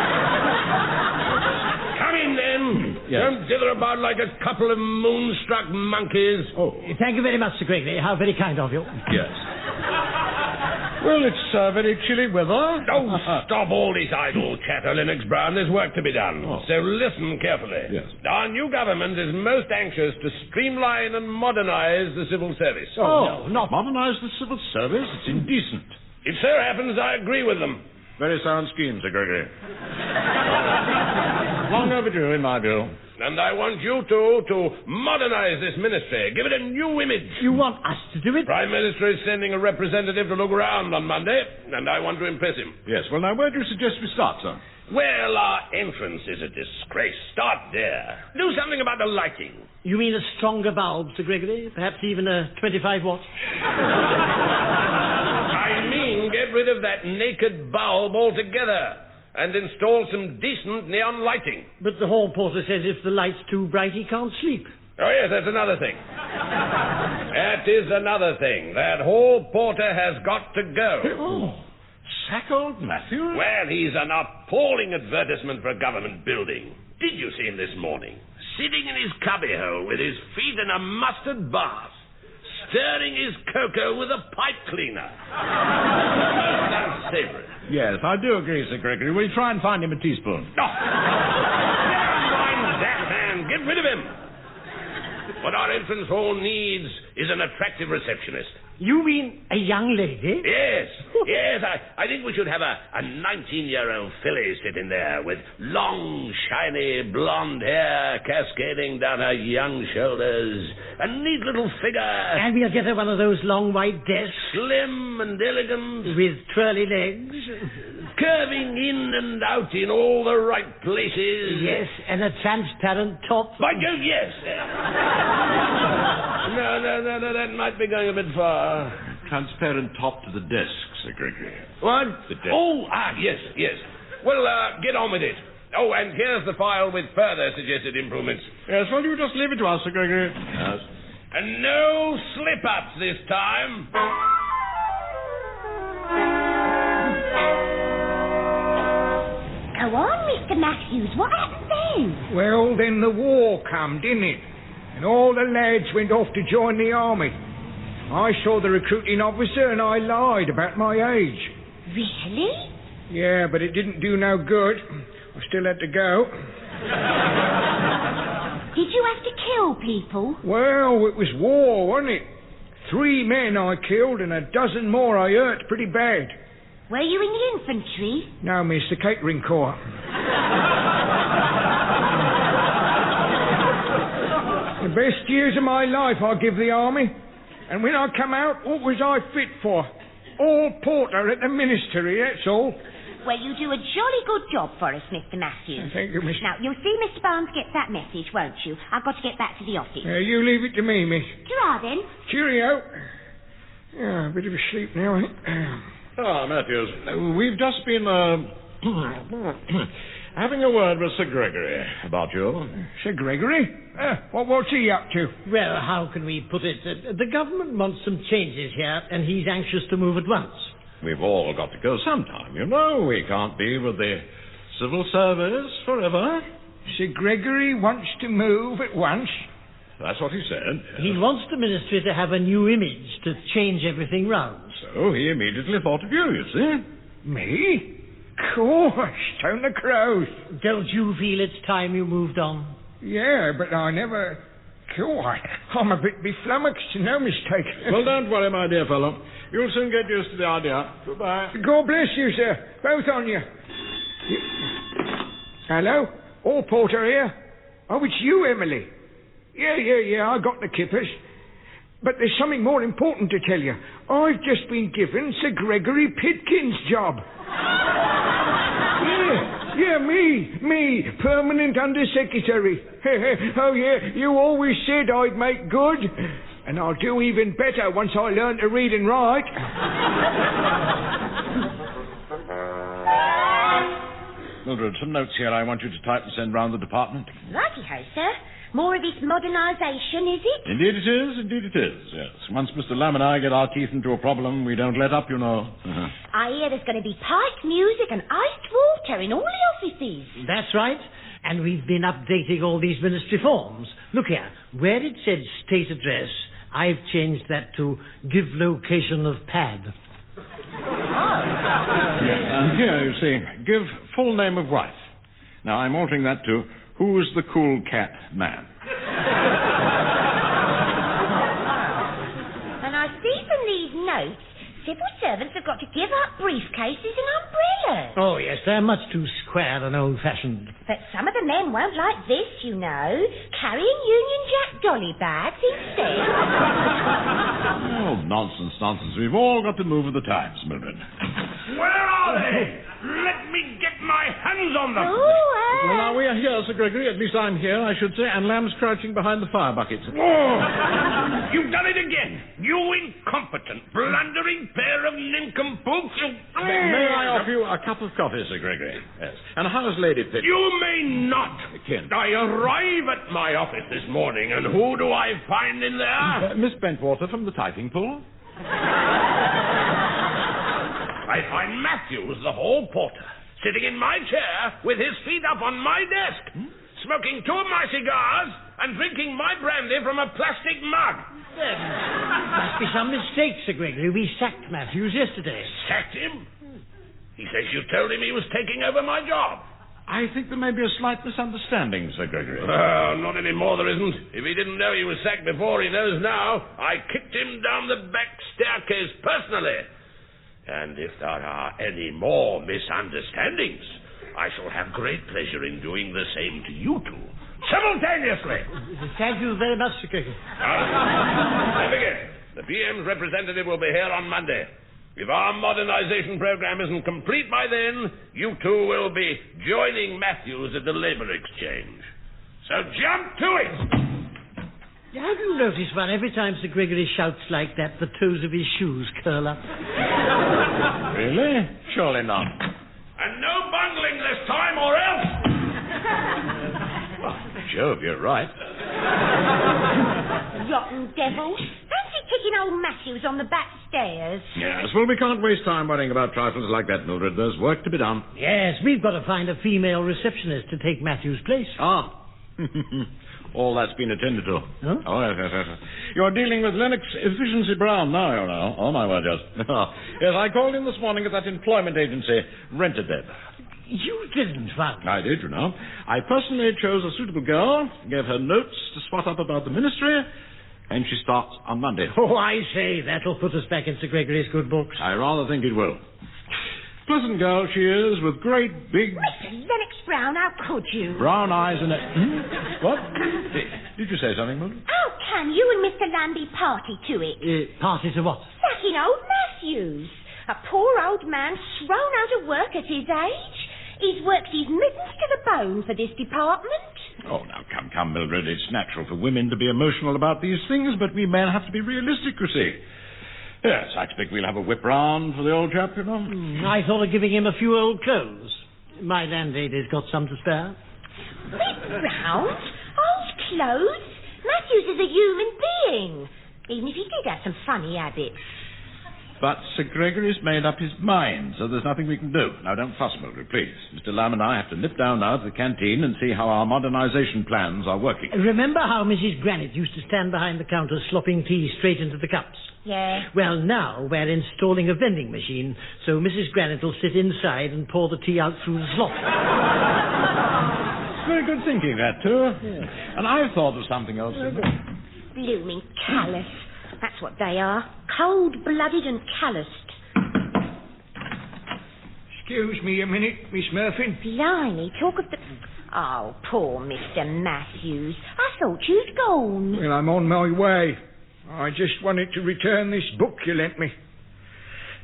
Come in, then.
Yes.
Don't dither about like a couple of moonstruck monkeys.
Oh.
Thank you very much, Sir Gregory. How very kind of you.
Yes. Well, it's very chilly weather.
Oh, stop all this idle chatter, Lennox Brown. There's work to be done.
Oh.
So listen carefully.
Yes.
Our new government is most anxious to streamline and modernize the civil service.
Oh, no, not modernize the civil service. It's indecent.
It so happens I agree with them.
Very sound scheme, Sir Gregory. Long overdue, in my view.
And I want you to modernize this ministry. Give it a new image.
You want us to do it?
Prime Minister is sending a representative to look around on Monday, and I want to impress him.
Yes, well, now, where do you suggest we start, sir?
Well, our entrance is a disgrace. Start there. Do something about the lighting.
You mean a stronger bulb, Sir Gregory? Perhaps even a 25-watt?
I mean, get rid of that naked bulb altogether and install some decent neon lighting.
But the hall porter says if the light's too bright, he can't sleep.
Oh, yes, that's another thing. That is another thing. That hall porter has got to go.
Oh, sack old Matthew?
Well, he's an appalling advertisement for a government building. Did you see him this morning? Sitting in his cubbyhole with his feet in a mustard bath, stirring his cocoa with a pipe cleaner. Most unsavory.
Yes, I do agree, Sir Gregory. Will you try and find him a teaspoon?
No! Find that man. Get rid of him. What our entrance hall needs is an attractive receptionist.
You mean a young lady?
Yes, yes. I think we should have a 19-year-old filly sitting there with long, shiny, blonde hair cascading down her young shoulders. A neat little figure.
And we'll get her one of those long white desks.
Slim and elegant.
With twirly legs.
Curving in and out in all the right places.
Yes, and a transparent top.
By Jove, yes. No, that might be going a bit far.
Transparent top to the desk, Sir Gregory.
What?
The desk.
Oh, yes. Well, get on with it. Oh, and here's the file with further suggested improvements.
Yes, well, you just leave it to us, Sir Gregory. Yes.
And no slip-ups this time.
Go on, Mr. Matthews. What happened then?
Well, then the war come, didn't it? And all the lads went off to join the army. I saw the recruiting officer and I lied about my age.
Really?
Yeah, but it didn't do no good. I still had to go.
Did you have to kill people?
Well, it was war, wasn't it? 3 men I killed and a dozen more I hurt pretty bad.
Were you in the infantry?
No, miss, the catering corps. The best years of my life I give the army. And when I come out, what was I fit for? All porter at the ministry, that's all.
Well, you do a jolly good job for us, Mr. Matthews.
Thank you, miss.
Now, you'll see Mr. Barnes gets that message, won't you? I've got to get back to the office.
You leave it to me, miss.
Ta-ra, then.
Cheerio. Yeah, a bit of a sleep now, eh?
Ah, Matthews, we've just been, having a word with Sir Gregory about you.
Sir Gregory? What's he up to?
Well, how can we put it? The government wants some changes here, and he's anxious to move at once.
We've all got to go sometime, you know. We can't be with the civil service forever.
Sir Gregory wants to move at once?
That's what he said. Yes.
He wants the ministry to have a new image, to change everything round.
So he immediately thought of you, you see.
Me?
Course, turn the crows.
Don't you feel it's time you moved on?
Yeah, but I never... God, I'm a bit flummoxed, no mistake.
Well, don't worry, my dear fellow. You'll soon get used to the idea. Goodbye.
God bless you, sir. Both on you. Hello? All Porter here? Oh, it's you, Emily. Yeah, I got the kippers. But there's something more important to tell you. I've just been given Sir Gregory Pitkin's job. Yeah, me, permanent Under-Secretary. Oh, yeah, you always said I'd make good. And I'll do even better once I learn to read and write.
Mildred, some notes here I want you to type and send round the department.
Righty-ho, sir. More of this modernisation, is it?
Indeed it is, yes. Once Mr. Lamb and I get our teeth into a problem, we don't let up, you know.
I hear there's going to be piped music and iced water in all the offices.
That's right. And we've been updating all these ministry forms. Look here, where it said state address, I've changed that to give location of pad.
And here, you see, give full name of wife. Now, I'm altering that to who's the cool cat man.
And I see from these notes, civil servants have got to give up briefcases and umbrellas.
Oh, yes, they're much too square and old-fashioned.
But some of the men won't like this, you know, carrying Union Jack dolly bags instead.
Oh, nonsense. We've all got to move with the times, Mildred.
Where are they? Let me get my hands on them.
Well, now, we are here, Sir Gregory. At least I'm here, I should say, and Lamb's crouching behind the fire buckets.
Oh, you've done it again. You incompetent, blundering pair of nincompoops.
May I offer you a cup of coffee, Sir Gregory? Yes. And how's Lady Pitt?
You may not.
Ken.
I arrive at my office this morning, and who do I find in there?
Miss Bentwater from the typing pool.
I find Matthews, the hall porter, sitting in my chair with his feet up on my desk, smoking two of my cigars and drinking my brandy from a plastic mug.
There must be some mistake, Sir Gregory. We sacked Matthews yesterday.
Sacked him? He says you told him he was taking over my job.
I think there may be a slight misunderstanding, Sir Gregory.
Not anymore, there isn't. If he didn't know he was sacked before, he knows now. I kicked him down the back staircase personally. And if there are any more misunderstandings, I shall have great pleasure in doing the same to you two, simultaneously.
Thank you very much, Sir Gregory.
Don't forget, the PM's representative will be here on Monday. If our modernization program isn't complete by then, you two will be joining Matthews at the Labour Exchange. So jump to it!
Have you noticed one? Every time Sir Gregory shouts like that, the toes of his shoes curl up.
Really? Surely not.
And no bungling this time, or else...
Oh, Jove, you're right.
Rotten devils. Fancy kicking old Matthews on the back stairs.
Yes, well, we can't waste time worrying about trifles like that, Mildred. There's work to be done.
Yes, we've got to find a female receptionist to take Matthews' place.
Ah. All that's been attended to.
Huh?
Oh, yes. You're dealing with Lennox Efficiency Brown now, you know. Oh, my word, yes. Yes, I called in this morning at that employment agency, Rent-A-Dead.
You didn't, Ron.
I did, you know. I personally chose a suitable girl, gave her notes to spot up about the ministry, and she starts on Monday.
Oh, I say, that'll put us back in Sir Gregory's good books.
I rather think it will. Pleasant girl she is, with great big...
Mr. Lennox Brown, how could you?
brown eyes and a... What? Did you say something, Mildred?
How can you and Mr. Lambie party to it?
Party to what?
Sacking old Matthews. A poor old man thrown out of work at his age. He's worked his mittens to the bone for this department.
Oh, now, come, Mildred. It's natural for women to be emotional about these things, but we men have to be realistic, you see. Yes, I expect we'll have a whip round for the old chap, you know.
I thought of giving him a few old clothes. My landlady's got some to spare.
Whip round? Old clothes? Matthews is a human being, even if he did have some funny habits.
But Sir Gregory's made up his mind, so there's nothing we can do. Now, don't fuss, Mildred, please. Mr. Lamb and I have to nip down now to the canteen and see how our modernization plans are working.
Remember how Mrs. Granite used to stand behind the counter slopping tea straight into the cups?
Yeah.
Well, now we're installing a vending machine, so Mrs. Granite will sit inside and pour the tea out through the slot.
It's very good thinking, that, too. Yeah. And I've thought of something else.
Blooming callous. That's what they are. Cold-blooded and calloused.
Excuse me a minute, Miss Murphy.
Blimey, talk of the... Oh, poor Mr. Matthews. I thought you'd gone.
Well, I'm on my way. I just wanted to return this book you lent me.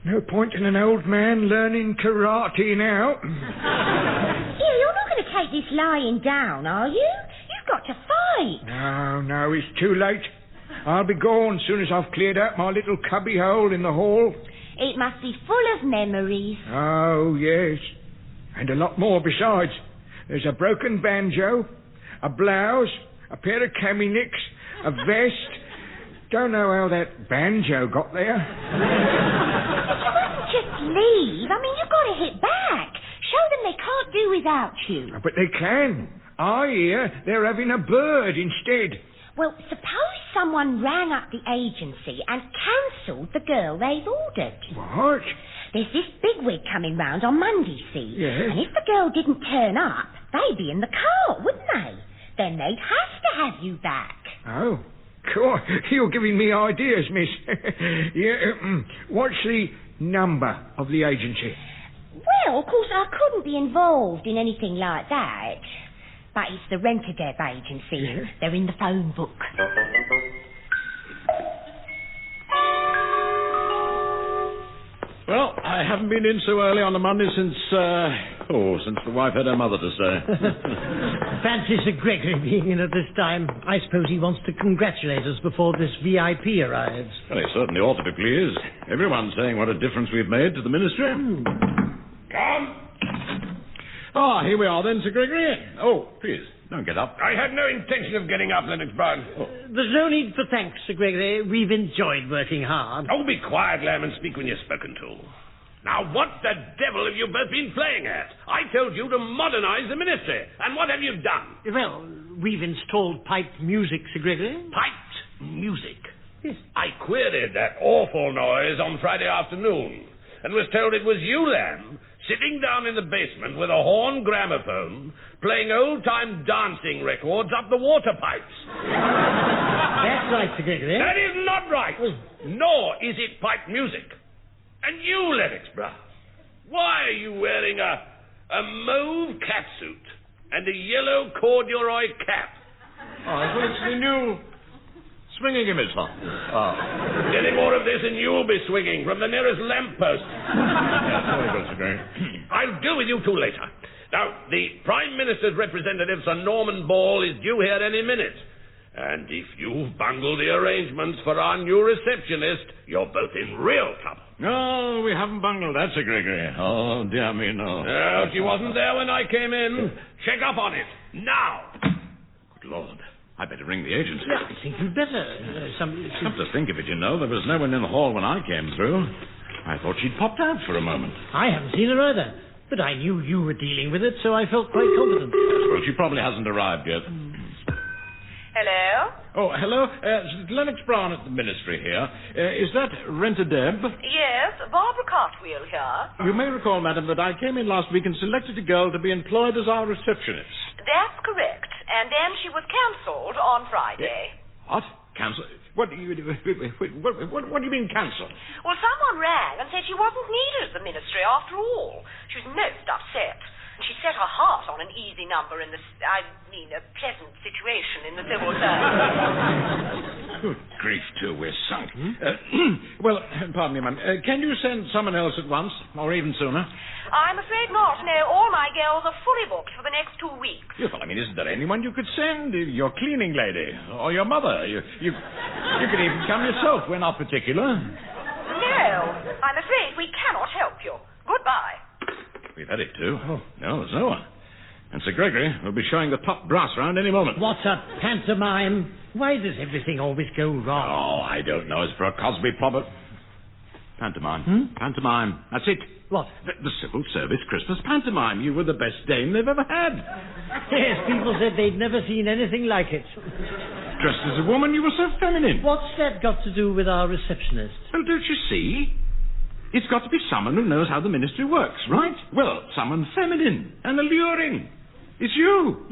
No point in an old man learning karate now.
Here, you're not going to take this lying down, are you? You've got to fight.
No, it's too late. I'll be gone soon as I've cleared out my little cubby hole in the hall.
It must be full of memories.
Oh, yes. And a lot more besides. There's a broken banjo, a blouse, a pair of cami-nicks, a vest. Don't know how that banjo got there.
Just leave. I mean, you've got to hit back. Show them they can't do without you.
But they can. I hear they're having a bird instead.
Well, suppose someone rang up the agency and cancelled the girl they've ordered.
What?
There's this bigwig coming round on Monday, see?
Yes.
And if the girl didn't turn up, they'd be in the cart, wouldn't they? Then they'd have to have you back.
Oh, cool. You're giving me ideas, miss. Yeah. What's the number of the agency?
Well, of course, I couldn't be involved in anything like that. But it's the Rent-A-Deb agency.
Yes.
They're in the phone book.
Well, I haven't been in so early on a Monday since the wife had her mother to say.
Fancy Sir Gregory being in at this time. I suppose he wants to congratulate us before this VIP arrives.
Well, he certainly ought to be pleased. Everyone's saying what a difference we've made to the ministry.
Come.
Ah, here we are then, Sir Gregory. Oh, please, don't get up.
I had no intention of getting up, Lennox Brown.
There's no need for thanks, Sir Gregory. We've enjoyed working hard.
Oh, be quiet, Lamb, and speak when you're spoken to. Now, what the devil have you both been playing at? I told you to modernize the ministry, and what have you done?
Well, we've installed piped music, Sir Gregory.
Piped music?
Yes.
I queried that awful noise on Friday afternoon, and was told it was you, Lamb, sitting down in the basement with a horn gramophone, playing old-time dancing records up the water pipes.
That's right, Sir Gregory.
That is not right. Nor is it piped music. And you, Lennox Brown, why are you wearing a mauve catsuit and a yellow corduroy cap?
Oh, I thought it's the new swinging image, huh? Oh.
Any more of this and you'll be swinging from the nearest lamppost.
Yes, very good, Sir Gregory.
I'll deal with you two later. Now, the Prime Minister's representative, Sir Norman Ball, is due here any minute. And if you've bungled the arrangements for our new receptionist, you're both in real trouble.
No, we haven't bungled that, Sir Gregory. Oh, dear me, no.
No, she wasn't there when I came in. Check up on it. Now.
Good Lord. I better ring the agency.
Yeah, I think you'd better.
Come to think of it, you know, there was no one in the hall when I came through. I thought she'd popped out for a moment.
I haven't seen her either. But I knew you were dealing with it, so I felt quite confident.
Well, she probably hasn't arrived yet.
Hello?
Oh, hello. It's Lennox Brown at the ministry here. Is that Rent-A-Deb?
Yes, Barbara Cartwheel here.
You may recall, madam, that I came in last week and selected a girl to be employed as our receptionist.
That's correct. And then she was cancelled on Friday.
What? Cancel? What do you mean cancel?
Well, someone rang and said she wasn't needed at the ministry after all. She was most upset. She set her heart on an easy number in a pleasant situation in the civil service.
Good grief, too, we're sunk. Well, pardon me, ma'am. Can you send someone else at once, or even sooner?
I'm afraid not. No, all my girls are fully booked for the next 2 weeks.
Yes, well, I mean, isn't there anyone you could send? Your cleaning lady, or your mother. You could even come yourself. We're not particular.
No, I'm afraid we cannot help you. Goodbye.
We've had it, too. Oh. No, there's no one. And Sir Gregory will be showing the top brass round any moment.
What a pantomime. Why does everything always go wrong?
Oh, I don't know. It's for a Cosby problem. Pantomime. Pantomime. That's it.
What?
The Civil Service Christmas pantomime. You were the best dame they've ever had.
Yes, people said they'd never seen anything like it.
Dressed as a woman, you were so feminine.
What's that got to do with our receptionist?
Well, don't you see? It's got to be someone who knows how the ministry works, right? Well, someone feminine and alluring. It's you.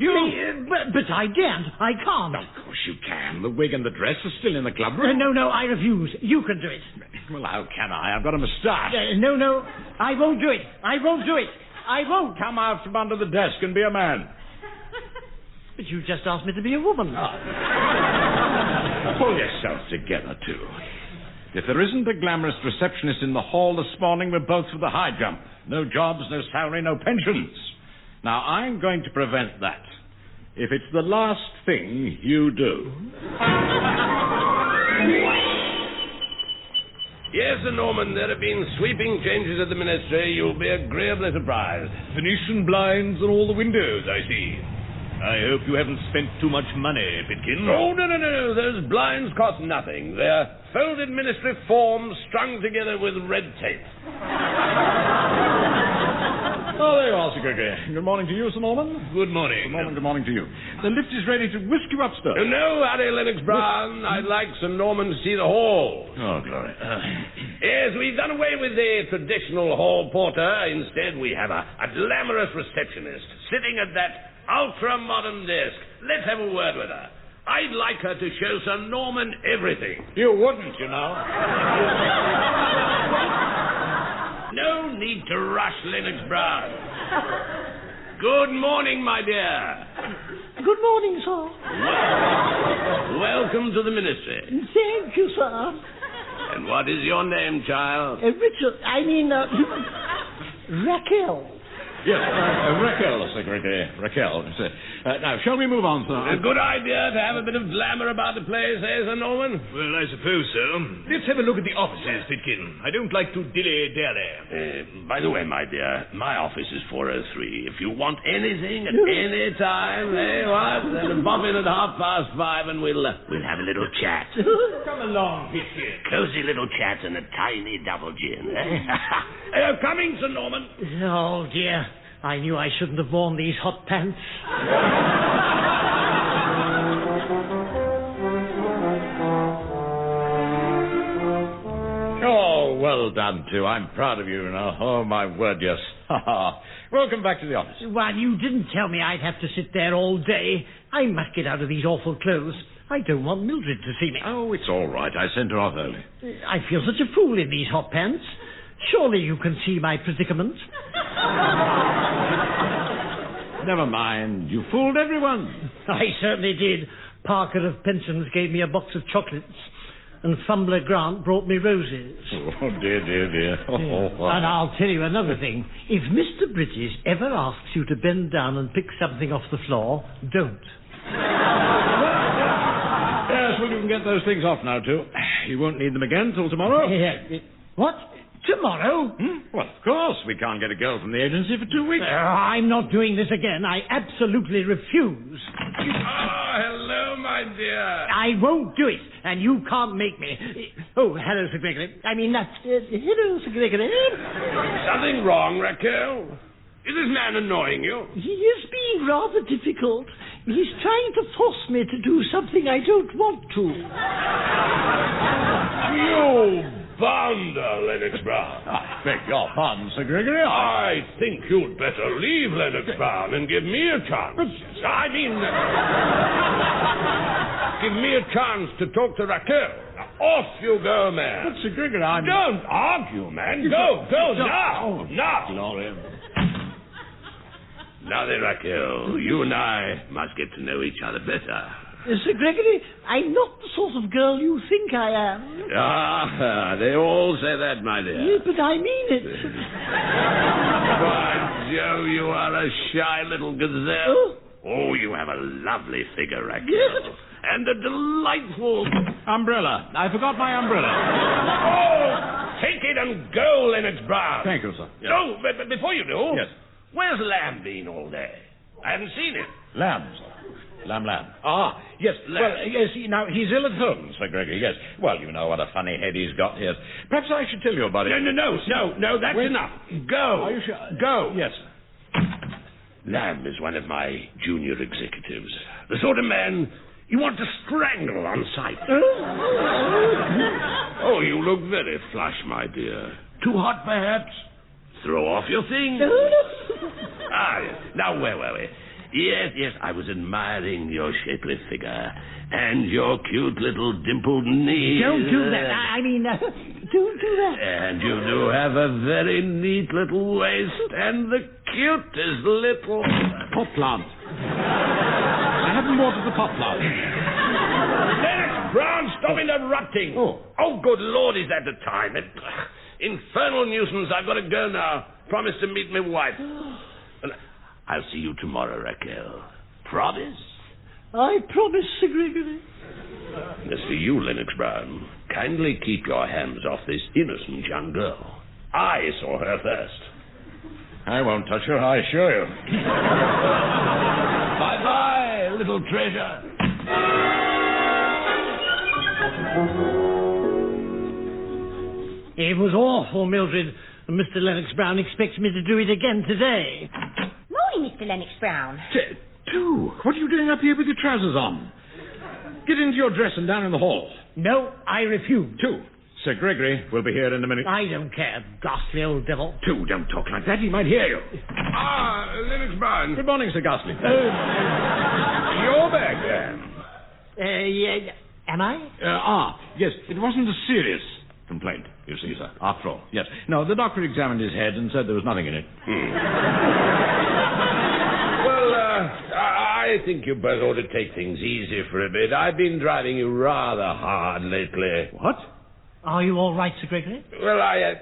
But I daren't. I can't.
Of course you can. The wig and the dress are still in the clubroom.
No, I refuse. You can do it.
Well, how can I? I've got a moustache.
No, I won't do it. I won't do it. I won't.
Come out from under the desk and be a man.
But you just asked me to be a woman.
Pull yourself together, too. If there isn't a glamorous receptionist in the hall this morning, we're both for the high jump. No jobs, no salary, no pensions. Now, I'm going to prevent that. If it's the last thing you do.
Yes, Sir Norman, there have been sweeping changes at the ministry. You'll be agreeably surprised.
Venetian blinds on all the windows, I see. I hope you haven't spent too much money, Pitkin.
Oh, no. Those blinds cost nothing. They're folded ministry forms strung together with red tape.
Oh, there you are, Sir Gregory. Good morning to you, Sir Norman.
Good morning.
Good morning to you. The lift is ready to whisk you upstairs.
No, Harry Lennox Brown. I'd like Sir Norman to see the hall.
Oh, glory.
Yes, we've done away with the traditional hall porter. Instead, we have a glamorous receptionist sitting at that ultra-modern desk. Let's have a word with her. I'd like her to show Sir Norman everything.
You wouldn't, you know.
No need to rush, Lennox Brown. Good morning, my dear.
Good morning, sir.
Welcome to the ministry.
Thank you, sir.
And what is your name, child?
Richard, Raquel.
Yes, Raquel, Sir Gregory. Raquel. Now, shall we move on, sir?
A good idea to have a bit of glamour about the place, eh, Sir Norman?
Well, I suppose so. Let's have a look at the offices, Pitkin. I don't like to dilly-dally.
By the way, my dear, my office is 403. If you want anything at any time, then bump in at 5:30 and we'll have a little chat.
Come along, Pitkin.
Cozy little chat and a tiny double gin, eh? Coming, Sir Norman.
Oh, dear. I knew I shouldn't have worn these hot pants.
Oh, well done, too. I'm proud of you, you know. Oh, my word, yes. Welcome back to the office.
Well, you didn't tell me I'd have to sit there all day. I must get out of these awful clothes. I don't want Mildred to see me.
Oh, it's all right. I sent her off early.
I feel such a fool in these hot pants. Surely you can see my predicament.
Never mind. You fooled everyone.
I certainly did. Parker of Pensions gave me a box of chocolates, and Fumbler Grant brought me roses.
Oh, dear.
And I'll tell you another thing. If Mr. Bridges ever asks you to bend down and pick something off the floor, don't.
Yes, well, you can get those things off now, too. You won't need them again till tomorrow.
What? Tomorrow?
Well, of course. We can't get a girl from the agency for 2 weeks.
I'm not doing this again. I absolutely refuse.
Oh, hello, my dear.
I won't do it, and you can't make me. Oh, hello, Sir Gregory. Hello, Sir Gregory.
Something wrong, Raquel? Is this man annoying you?
He is being rather difficult. He's trying to force me to do something I don't want to.
You bounder, Lennox Brown.
I beg your pardon, Sir Gregory.
I think you'd better leave Lennox Brown and give me a chance. Give me a chance to talk to Raquel. Now, off you go, man.
But, Sir Gregory,
Don't argue, man. Go now. Now.
Glory.
Now then, Raquel, you and I must get to know each other better.
Sir Gregory, I'm not the sort of girl you think I am.
They all say that, my dear.
Yeah, but I mean it.
By Joe, you are a shy little gazelle. Oh, you have a lovely figure, Raquel.
Yes.
And a delightful...
Umbrella. I forgot my umbrella.
Oh, take it and go, Lennox Brown.
Thank you, sir.
Yes. No, but before you do...
Yes.
Where's Lamb been all day? I haven't seen it.
Lamb, sir. Lamb. Ah, yes.
Lamb.
Well, yes, now, he's ill at home, Sir Gregory, yes. Well, you know what a funny head he's got, yes. Perhaps I should tell you about it.
No, that's enough. Go.
Are you sure?
Go.
Yes.
Lamb is one of my junior executives. The sort of man you want to strangle on sight. Oh, you look very flush, my dear. Too hot, perhaps? Throw off your things. Now, where were we? Yes, I was admiring your shapely figure and your cute little dimpled knees.
Don't do that. Don't do that.
And you do have a very neat little waist and the cutest little...
Pot plant. I haven't watered the pot plant.
Dennis Brown, stop interrupting. Oh, good Lord, is that the time? Infernal nuisance, I've got to go now. Promise to meet my wife. I'll see you tomorrow, Raquel. Promise?
I promise, Sir Gregory.
As for you, Lennox Brown, kindly keep your hands off this innocent young girl. I saw her first.
I won't touch her, I assure you.
Bye-bye, little treasure.
It was awful, Mildred. Mr. Lennox Brown expects me to do it again today.
Morning, Mr. Lennox Brown.
Two, what are you doing up here with your trousers on? Get into your dress and down in the hall.
No, I refuse.
Two, Sir Gregory will be here in a minute.
I don't care, ghastly old devil.
Two, don't talk like that, he might hear you.
Lennox Brown.
Good morning, Sir Ghastly.
You're back, then.
Yeah, am I?
Yes, it wasn't a serious complaint, you see, sir, after all. Yes. No, the doctor examined his head and said there was nothing in it.
Well, I think you both ought to take things easy for a bit. I've been driving you rather hard lately.
What? Are you all right, Sir Gregory?
Well, I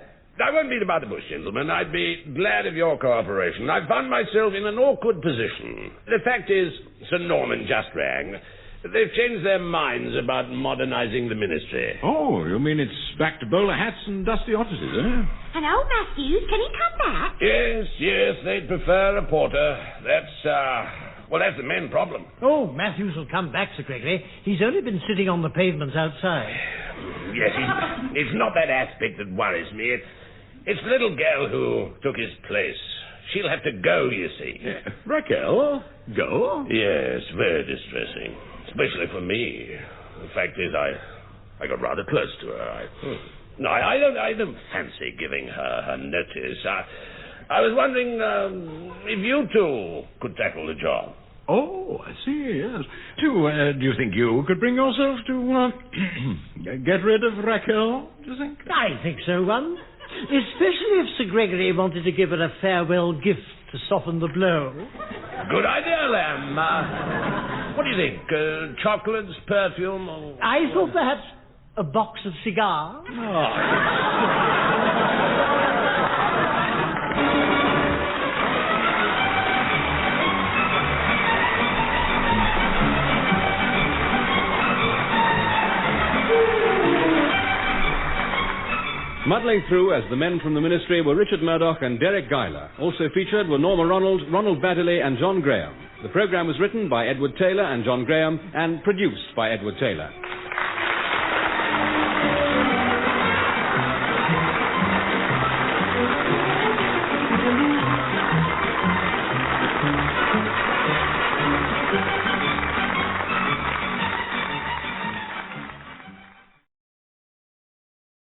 won't beat about the bush, gentlemen. I'd be glad of your cooperation. I've found myself in an awkward position. The fact is, Sir Norman just rang. They've changed their minds about modernizing the ministry.
Oh, you mean it's back to bowler hats and dusty offices, eh?
Hello, Matthews. Can he come back?
Yes, they'd prefer a porter. That's the main problem.
Oh, Matthews will come back, Sir Gregory. He's only been sitting on the pavements outside.
Yes, it's not that aspect that worries me. It's the little girl who took his place. She'll have to go, you see.
Raquel? Go?
Yes, very distressing. Especially for me. The fact is, I got rather close to her. No, I don't fancy giving her notice. I was wondering if you two could tackle the job.
Oh, I see, yes. Do you think you could bring yourself to get rid of Raquel, do you think?
I think so, One. Especially if Sir Gregory wanted to give her a farewell gift to soften the blow.
Good idea, Lamb. What do you think? Chocolates, perfume, or...
I thought perhaps a box of cigars.
Muddling through as the men from the ministry were Richard Murdoch and Deryck Guyler. Also featured were Norma Ronald, Ronald Baddiley and John Graham. The programme was written by Edward Taylor and John Graham and produced by Edward Taylor.